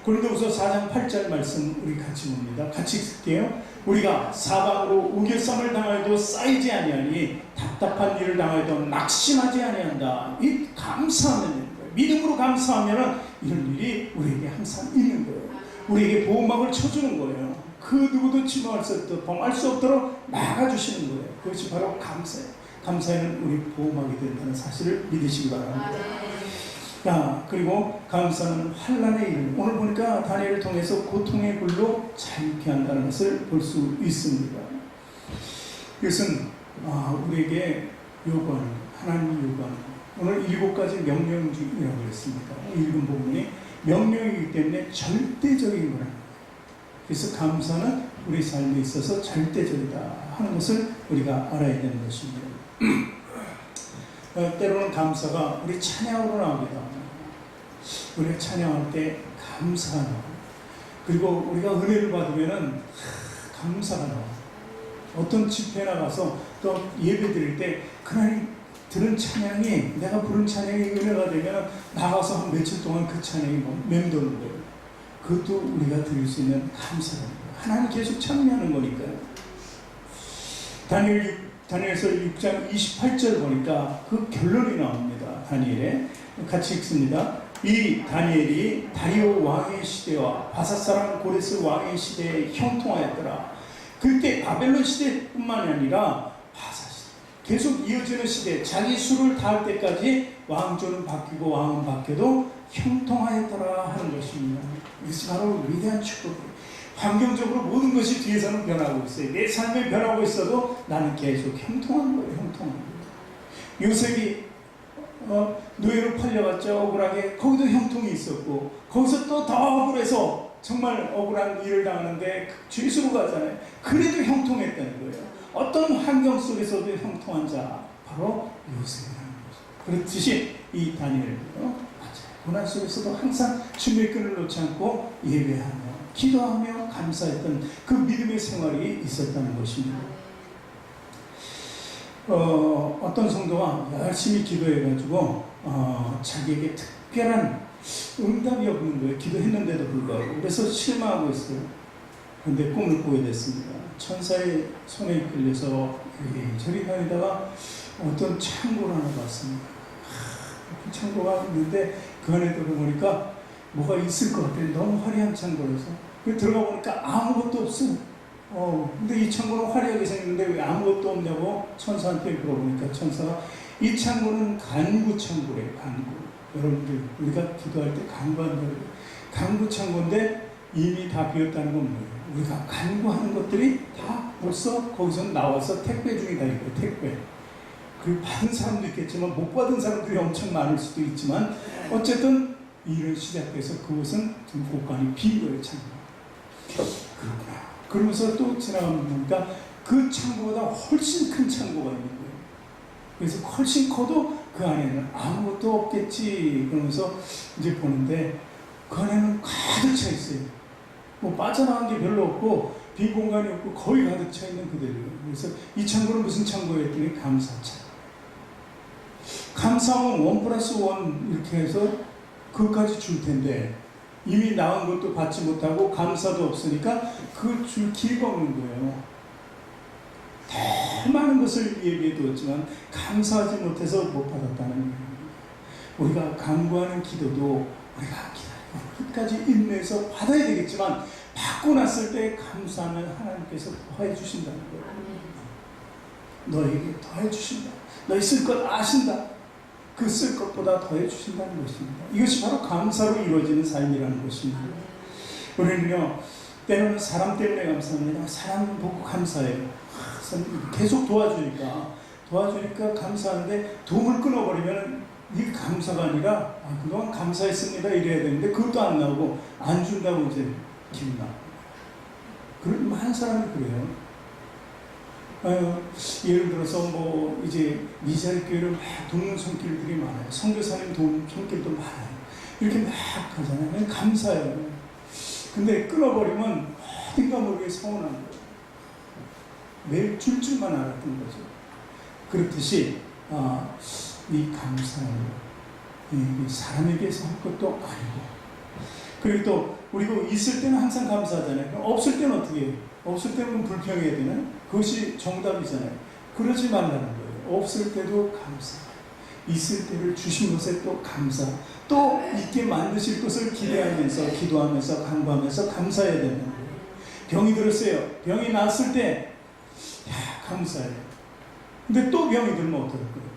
고린도후서 4장 8절 말씀 우리 같이 봅니다. 같이 읽을게요. 우리가 사방으로 우겨쌈을 당하여도 쌓이지 아니하니 답답한 일을 당하여도 낙심하지 아니한다. 이 감사하는 거예요. 믿음으로 감사하면 이런 일이 우리에게 항상 있는 거예요. 우리에게 보호막을 쳐주는 거예요. 그 누구도 침범할 수 없도록 범할 수 없도록 막아주시는 거예요. 그것이 바로 감사예요. 감사에는 우리 보호막이 된다는 사실을 믿으시기 바랍니다. 그리고 감사는 환난의 일. 오늘 보니까 다니엘을 통해서 고통의 굴로 자유케 한다는 것을 볼 수 있습니다. 이것은 우리에게 요구하는, 하나님이 요구하는 오늘 7가지 명령이라고 했습니다. 읽은 부분이 명령이기 때문에 절대적인 거랍니다. 그래서 감사는 우리 삶에 있어서 절대적이다 하는 것을 우리가 알아야 되는 것입니다. 때로는 감사가 우리 찬양으로 나오기도 합니다. 우리가 찬양할 때 감사가 나와요. 그리고 우리가 은혜를 받으면 감사가 나와요. 어떤 집회 나가서 또 예배 드릴 때 그날 들은 찬양이, 내가 부른 찬양이 은혜가 되면 나가서 한 며칠 동안 그 찬양이 맴도는 거예요. 그것도 우리가 드릴 수 있는 감사입니다. 하나님 계속 찬양하는 거니까요. 다니엘서 6장 28절 보니까 그 결론이 나옵니다. 다니엘에 같이 읽습니다. 이 다니엘이 다리오 왕의 시대와 바사사랑 고레스 왕의 시대에 형통하였더라. 그때 바벨론 시대뿐만이 아니라 바사 시대, 계속 이어지는 시대, 자기 수를 다할 때까지 왕조는 바뀌고 왕은 바뀌어도 형통하였더라 하는 것입니다. 이것이 바로 위대한 축복이에요. 환경적으로 모든 것이 뒤에서는 변하고 있어요. 내 삶이 변하고 있어도 나는 계속 형통한 거예요. 형통한 거예요. 요셉이 노예로 팔려갔죠. 억울하게. 거기도 형통이 있었고, 거기서 또 더 억울해서 정말 억울한 일을 당하는데 죄수로 가잖아요. 그래도 형통했다는 거예요. 어떤 환경 속에서도 형통한 자, 바로 요셉이라는 거죠. 그렇듯이 이 다니엘도 맞아요. 고난 속에서도 항상 주님의 끈을 놓지 않고 예배하며 기도하며 감사했던 그 믿음의 생활이 있었다는 것입니다. 어떤 성도가 열심히 기도해가지고 자기에게 특별한 응답이 없는 거예요. 기도했는데도 불구하고. 그래서 실망하고 있어요. 그런데 꿈을 꾸게 됐습니다. 천사의 손에 끌려서 이리저리 다니다가 어떤 창고를 하나 봤습니다. 그 창고가 있는데 그 안에 들어보니까 뭐가 있을 것 같아요. 너무 화려한 창고라서. 들어가 보니까 아무것도 없어요. 근데 이 창고는 화려하게 생겼는데 왜 아무것도 없냐고 천사한테 물어보니까 천사가 이 창고는 간구 창고래요. 간구. 여러분들 우리가 기도할 때 간구한다고. 간구 창고인데 이미 다 비었다는 건 뭐예요? 우리가 간구하는 것들이 다 벌써 거기서 나와서 택배 중이다 이거예요. 택배. 그 받은 사람도 있겠지만 못 받은 사람들이 엄청 많을 수도 있지만 어쨌든 일을 시작해서 그것은 지금 곳간이 빈 거예요. 창고. 그렇구나. 그러면서 또 지나가보니까 그 창고보다 훨씬 큰 창고가 있는 거예요. 그래서 훨씬 커도 그 안에는 아무것도 없겠지. 그러면서 이제 보는데 그 안에는 가득 차 있어요. 뭐 빠져나간 게 별로 없고 빈 공간이 없고 거의 가득 차 있는 그대로예요. 그래서 이 창고는 무슨 창고예요? 했더니 감사창. 감사하면 1+1 이렇게 해서 그것까지 줄 텐데 이미 나온 것도 받지 못하고 감사도 없으니까 그 줄 기회가 없는 거예요. 더 많은 것을 예비해 두었지만 감사하지 못해서 못 받았다는 거예요. 우리가 간구하는 기도도 우리가 기다리고 끝까지 인내해서 받아야 되겠지만 받고 났을 때 감사하면 하나님께서 더해 주신다는 거예요. 너에게 더해 주신다. 너희 쓸 것 아신다. 그 쓸 것보다 더해 주신다는 것입니다. 이것이 바로 감사로 이루어지는 삶이라는 것입니다. 우리는요, 때로는 사람 때문에 감사합니다. 사람 보고 감사해요. 계속 도와주니까 감사하는데 도움을 끊어버리면 이게 감사가 아니라 그동안 감사했습니다 이래야 되는데 그것도 안 나오고 안 준다고 이제 기분 나고. 그런 많은 사람이 그래요. 예를 들어서 뭐 이제 미자리 교회를 막 돕는 손길들이 많아요. 선교사님 돕는 손길도 많아요. 이렇게 막 하잖아요. 감사해요. 근데 끊어버리면 어딘가 모르게 서운한 거예요. 매일 줄 줄만 알았던 거죠. 그렇듯이 이 감사를 사람에게서 할 것도 아니고, 그리고 또 우리가 있을 때는 항상 감사하잖아요. 그럼 없을 때는 어떻게 해요? 없을 때는 불평해야 되나요? 그것이 정답이잖아요. 그러지 말라는 거예요. 없을 때도 감사, 있을 때를 주신 것에 또 감사, 또 있게 만드실 것을 기대하면서 기도하면서 간구하면서 감사해야 되는 거예요. 병이 들었어요. 병이 났을 때 감사해요. 근데 또 병이 들면 어떨 거예요?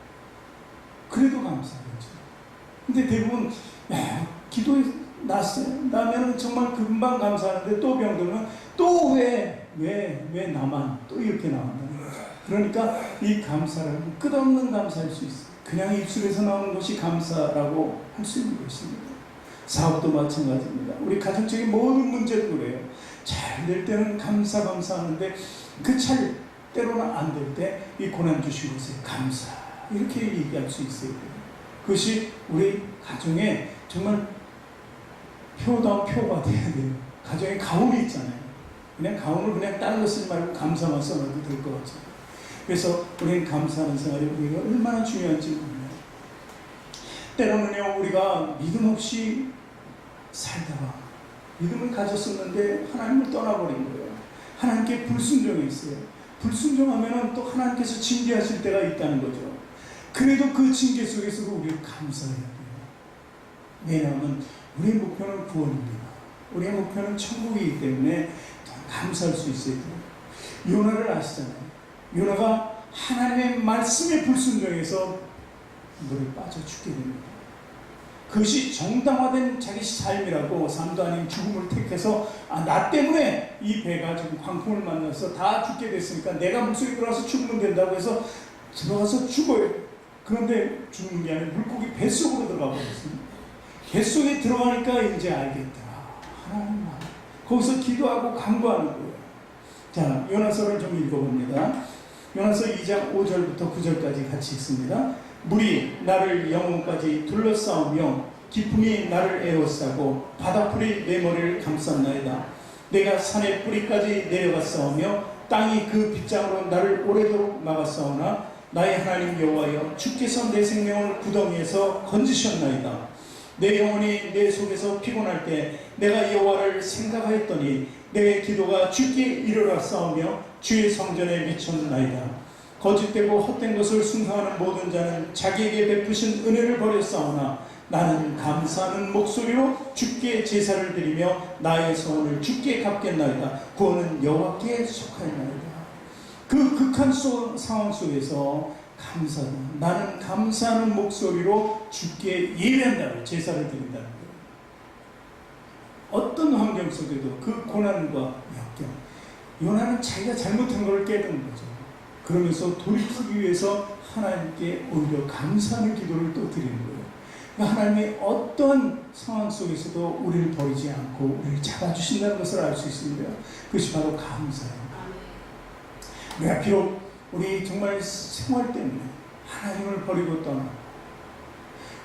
그래도 감사하겠죠. 근데 대부분 기도에 나면은 정말 금방 감사하는데 또 병 들면 또 왜 나만 또 이렇게 나온다는 거죠. 그러니까 이 감사라는 끝없는 감사할 수 있어요. 그냥 입술에서 나오는 것이 감사라고 할 수 있는 것입니다. 사업도 마찬가지입니다. 우리 가정적인 모든 문제도 그래요. 잘 될 때는 감사하는데 그 잘 때로는 안 될 때 이 고난 주신 것에 감사 이렇게 얘기할 수 있어요. 그것이 우리 가정에 정말 표가 돼야 돼요. 가정에 가훈이 있잖아요. 그냥 가훈을 그냥 다른 거 쓰지 말고 감사만 써놔도 될 것 같아요. 그래서 우리는 감사하는 생활이 우리가 얼마나 중요한지 몰라요. 때로는요, 우리가 믿음 없이 살다가 믿음을 가졌었는데 하나님을 떠나버린 거예요. 하나님께 불순종했어요. 불순종하면 또 하나님께서 징계하실 때가 있다는 거죠. 그래도 그 징계 속에서도 우리는 감사해야 돼요. 왜냐하면 우리의 목표는 구원입니다. 우리의 목표는 천국이기 때문에 감사할 수 있어야 돼요. 요나를 아시잖아요. 요나가 하나님의 말씀에 불순종해서 물에 빠져 죽게 됩니다. 그것이 정당화된 자기 삶이라고, 삶도 아닌 죽음을 택해서 나 때문에 이 배가 지금 광풍을 만나서 다 죽게 됐으니까 내가 목숨이 들어가서 죽으면 된다고 해서 들어가서 죽어요. 그런데 죽는 게 아니라 물고기 뱃속으로 들어가 버렸습니다. 뱃속에 들어가니까 이제 알겠더라. 하나님 나라. 거기서 기도하고 간구하는 거예요. 자, 요나서를 좀 읽어봅니다. 요나서 2장 5절부터 9절까지 같이 있습니다. 물이 나를 영혼까지 둘러싸우며 기품이 나를 에워싸고 바다풀이 내 머리를 감쌌나이다. 내가 산의 뿌리까지 내려갔사오며 땅이 그 빗장으로 나를 오래도록 막았사오나 나의 하나님 여호와여, 주께서 내 생명을 구덩이에서 건지셨나이다. 내 영혼이 내 속에서 피곤할 때 내가 여호와를 생각하였더니 내 기도가 주께 이르렀사오며 주의 성전에 미쳤나이다. 거짓되고 헛된 것을 숭상하는 모든 자는 자기에게 베푸신 은혜를 버렸사오나 나는 감사하는 목소리로 주께 제사를 드리며 나의 소원을 주께 갚겠나이다. 구원은 여호와께 속하였나이다. 그 극한 상황 속에서 감사하다. 나는 감사하는 목소리로 주께 예배한다고 제사를 드린다는 거예요. 어떤 환경 속에도 그 고난과 역경, 요나는 자기가 잘못한 걸 깨닫는 거죠. 그러면서 돌이키기 위해서 하나님께 오히려 감사하는 기도를 또 드리는 거예요. 그러니까 하나님의 어떤 상황 속에서도 우리를 버리지 않고 우리를 잡아주신다는 것을 알 수 있습니다. 그것이 바로 감사예요. 우리가 비록 우리 정말 생활 때문에 하나님을 버리고 떠나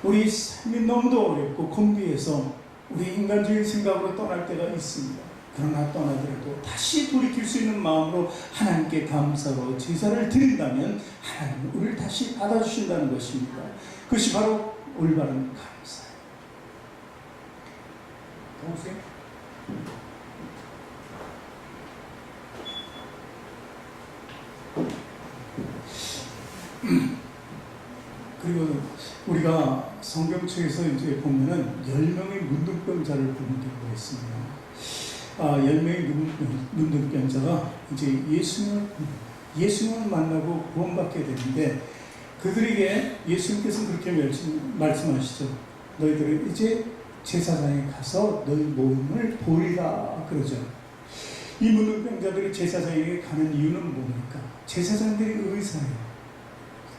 우리 삶이 너무도 어렵고 공비해서 우리 인간적인 생각으로 떠날 때가 있습니다. 그러나 떠나더라도 다시 돌이킬 수 있는 마음으로 하나님께 감사로 제사를 드린다면 하나님은 우리를 다시 받아주신다는 것입니다. 그것이 바로 올바른 감사예요. 보세요. 그리고 우리가 성경책에서 이제 보면은 10명의 문둥병자를 보는 경우가 있습니다. 10명의 문둥병자가 이제 예수님을 만나고 구원받게 되는데 그들에게 예수님께서는 그렇게 말씀하시죠. 너희들은 이제 제사장에 가서 너희 몸을 보리라 그러죠. 이 문둥병자들이 제사장에게 가는 이유는 뭡니까? 제사장들이 의사예요.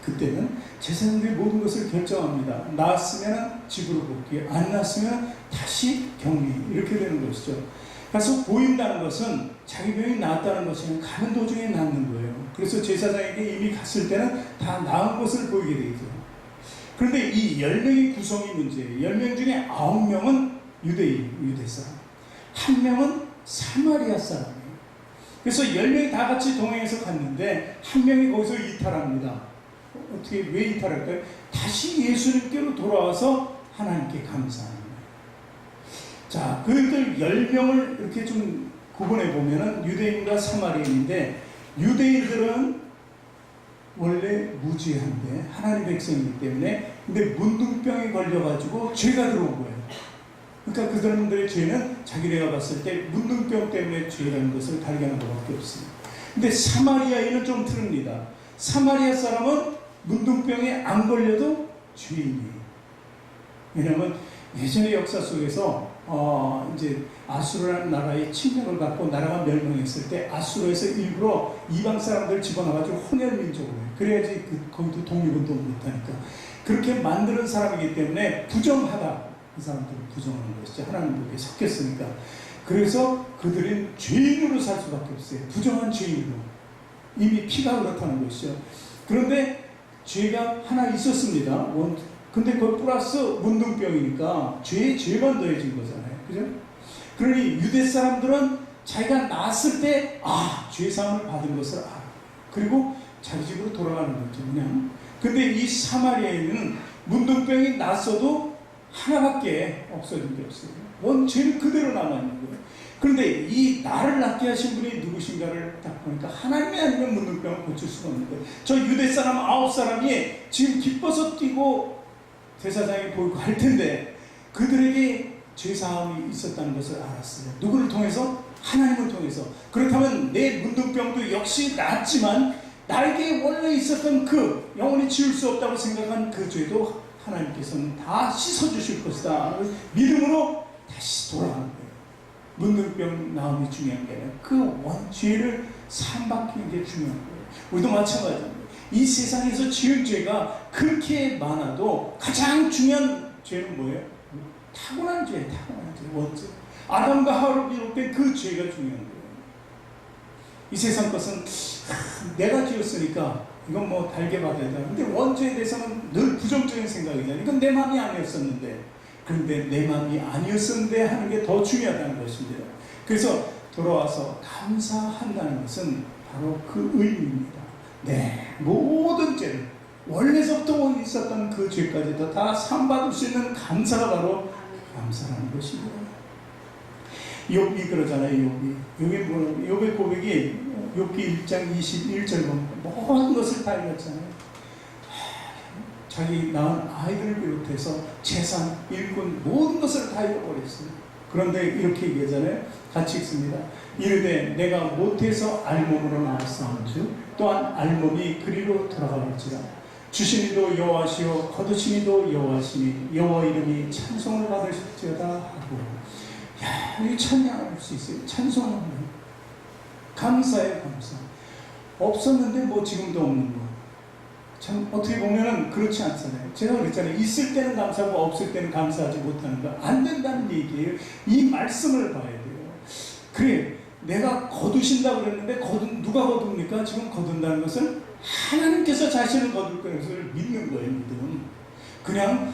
그때는 제사장들이 모든 것을 결정합니다. 나았으면 집으로 복귀, 안 나았으면 다시 격리, 이렇게 되는 것이죠. 그래서 보인다는 것은 자기 병이 나았다는 것이 아니라 가는 도중에 낫는 거예요. 그래서 제사장에게 이미 갔을 때는 다 나은 것을 보이게 되죠. 그런데 이 10명의 구성이 문제예요. 10명 중에 9명은 유대 사람, 1명은 사마리아 사람이에요. 그래서 10명이 다 같이 동행해서 갔는데 한 명이 거기서 이탈합니다. 어떻게 왜 이탈할까요? 다시 예수님께로 돌아와서 하나님께 감사하는 거예요. 자, 그들 10명을 이렇게 좀 구분해 보면은 유대인과 사마리아인인데 유대인들은 원래 무지한데 하나님 백성이기 때문에 근데 문둥병에 걸려가지고 죄가 들어온 거예요. 그러니까 그들의 죄는 자기네가 봤을 때 문둥병 때문에 죄라는 것을 발견한 것밖에 없습니다. 근데 사마리아인은 좀 틀립니다. 사마리아 사람은 문둥병에 안 걸려도 죄인이에요. 왜냐하면 예전의 역사 속에서 이제 아수르라는 나라의 침략을 받고 나라가 멸망했을 때 아수르에서 일부러 이방 사람들 집어넣어가지고 혼혈민족으로 해요. 그래야지 거기도 독립운동을 못하니까 그렇게 만드는 사람이기 때문에 부정하다. 그 사람들은 부정하는 것이죠. 하나님 보기에 섞였으니까. 그래서 그들은 죄인으로 살 수밖에 없어요. 부정한 죄인으로. 이미 피가 그렇다는 것이죠. 그런데 죄가 하나 있었습니다. 근데 그걸 플러스 문둥병이니까 죄만 더해진 거잖아요. 그죠? 그러니 유대 사람들은 자기가 낳았을 때, 죄사함을 받은 것을 알아. 그리고 자기 집으로 돌아가는 거죠, 그냥. 근데 이 사마리아인은 문둥병이 났어도 하나밖에 없어진 게 없어요. 죄는 그대로 남아있는 거예요. 그런데 이 나를 낫게 하신 분이 누구신가를 딱 보니까 하나님이 아니면 문둥병을 고칠 수가 없는 거예요. 저 유대 사람 9사람이 지금 기뻐서 뛰고 제사장이 보이고 할 텐데 그들에게 죄사함이 있었다는 것을 알았어요. 누구를 통해서? 하나님을 통해서. 그렇다면 내 문둥병도 역시 낫지만 나에게 원래 있었던 그 영원히 지울 수 없다고 생각한 그 죄도 하나님께서는 다 씻어주실 것이다. 믿음으로 다시 돌아가는 거예요. 문둥병 나음이 중요한 게 아니라 그 죄를 사함받기는 게 중요한 거예요. 우리도 마찬가지입니다. 이 세상에서 지은 죄가 그렇게 많아도 가장 중요한 죄는 뭐예요? 타고난 죄, 타고난 죄. 원죄. 아담과 하와를 비롯된 그 죄가 중요한 거예요. 이 세상 것은 내가 지었으니까 이건 뭐 달게 받아야 돼. 근데 원죄에 대해서는 늘 부정적인 생각이잖아요. 이건 내 마음이 아니었었는데, 그런데 내 마음이 아니었었는데 하는 게 더 중요하다는 것입니다. 그래서 돌아와서 감사한다는 것은 바로 그 의미입니다. 네, 모든 죄를 원래서부터 있었던 그 죄까지도 다 사함받을 수 있는 감사가 바로 감사라는 것입니다. 욥이 그러잖아요. 욥의 고백이 욥기 1장 21절 보면 모든 것을 다 잃었잖아요. 자기 낳은 아이들을 비롯해서 재산, 일꾼 모든 것을 다 잃어버렸어요. 그런데 이렇게 얘기하잖아요. 같이 읽습니다. 이르되 내가 못해서 알몸으로 나왔사온즉 또한 알몸이 그리로 돌아갈지라. 주시니도 여호와시요 거두시니도 여호와시니 여호와 이름이 찬송을 받으실지어다 하고. 야, 이게 찬양할 수 있어요. 찬송하는 감사의 감사. 없었는데 뭐 지금도 없는 거. 참 어떻게 보면은 그렇지 않잖아요. 제가 그랬잖아요. 있을 때는 감사하고 없을 때는 감사하지 못하는 거. 안 된다는 얘기예요. 이 말씀을 봐야 돼요. 그래, 내가 거두신다고 그랬는데 누가 거둡니까? 지금 거둔다는 것은 하나님께서 자신을 거둘 것을 믿는 거예요. 믿음. 그냥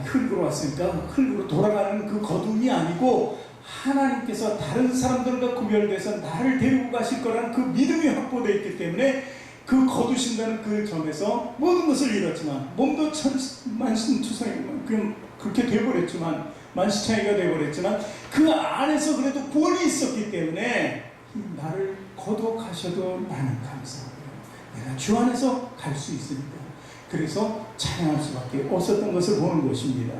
흙으로 왔으니까 흙으로 돌아가는 그 거둠이 아니고 하나님께서 다른 사람들과 구별돼서 나를 데리고 가실 거라는 그 믿음이 확보되어 있기 때문에 그 거두신다는 그 점에서 모든 것을 잃었지만 몸도 만신투성이 그렇게 되어버렸지만 만시창이가 되어버렸지만 그 안에서 그래도 구원이 있었기 때문에 나를 거둬 가셔도 나는 감사하고요. 내가 주 안에서 갈 수 있으니까. 그래서 찬양할 수밖에 없었던 것을 보는 것입니다.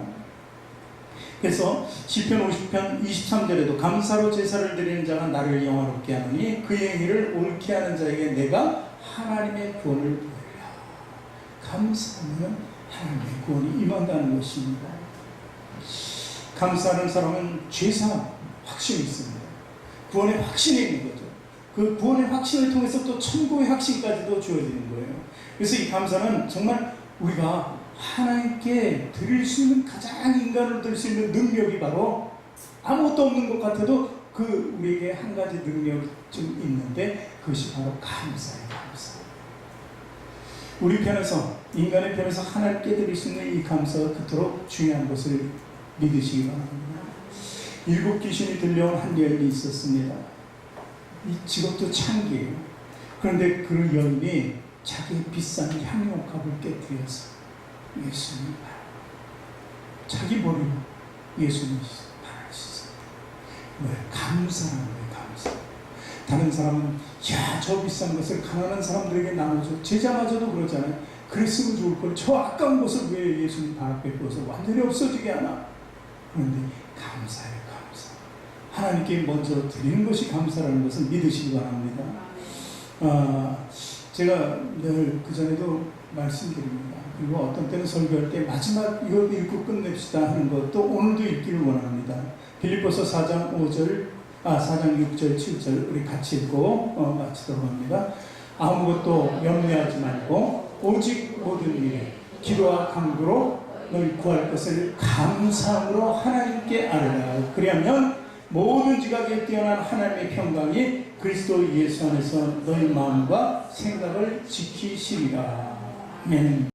그래서 시편 50편 23절에도 감사로 제사를 드리는 자가 나를 영화롭게 하노니 그의 행위를 옳게 하는 자에게 내가 하나님의 구원을 보이라. 감사하면 하나님의 구원이 임한다는 것입니다. 감사하는 사람은 죄사 확신이 있습니다. 구원의 확신이 있는 거죠. 그 구원의 확신을 통해서 또 천국의 확신까지도 주어지는 거예요. 그래서 이 감사는 정말 우리가 하나님께 드릴 수 있는 가장 인간으로 드릴 수 있는 능력이 바로 아무것도 없는 것 같아도 그 우리에게 한 가지 능력이 좀 있는데 그것이 바로 감사예요. 감사. 우리 편에서 인간의 편에서 하나님께 드릴 수 있는 이 감사가 그토록 중요한 것을 믿으시기 바랍니다. 7 귀신이 들려온 한 여인이 있었습니다. 이 직업도 창기예요. 그런데 그 여인이 자기의 비싼 향료값을 깨뜨려서 예수님 자기 머리로 예수님 바라시습니다. 왜? 감사라는 거예요. 감사. 다른 사람은 저 비싼 것을 가난한 사람들에게 나눠줘. 제자마저도 그러잖아요. 그랬으면 좋을 걸. 저 아까운 것을 왜 예수님 발 앞에 부어서 완전히 없어지게 하나. 그런데 감사해요. 감사. 하나님께 먼저 드리는 것이 감사라는 것을 믿으시기 바랍니다. 제가 늘 그전에도 말씀드립니다. 그리고 어떤 때는 설교할 때 마지막 이거 읽고 끝냅시다 하는 것도 오늘도 읽기를 원합니다. 빌립보서 4장 6절 7절 우리 같이 읽고 마치도록 합니다. 아무것도 염려하지 말고 오직 모든 일에 기도와 간구로 너희 구할 것을 감사함으로 하나님께 아뢰라. 그리하면 모든 지각에 뛰어난 하나님의 평강이 그리스도 예수 안에서 너희 마음과 생각을 지키시리라. 아멘.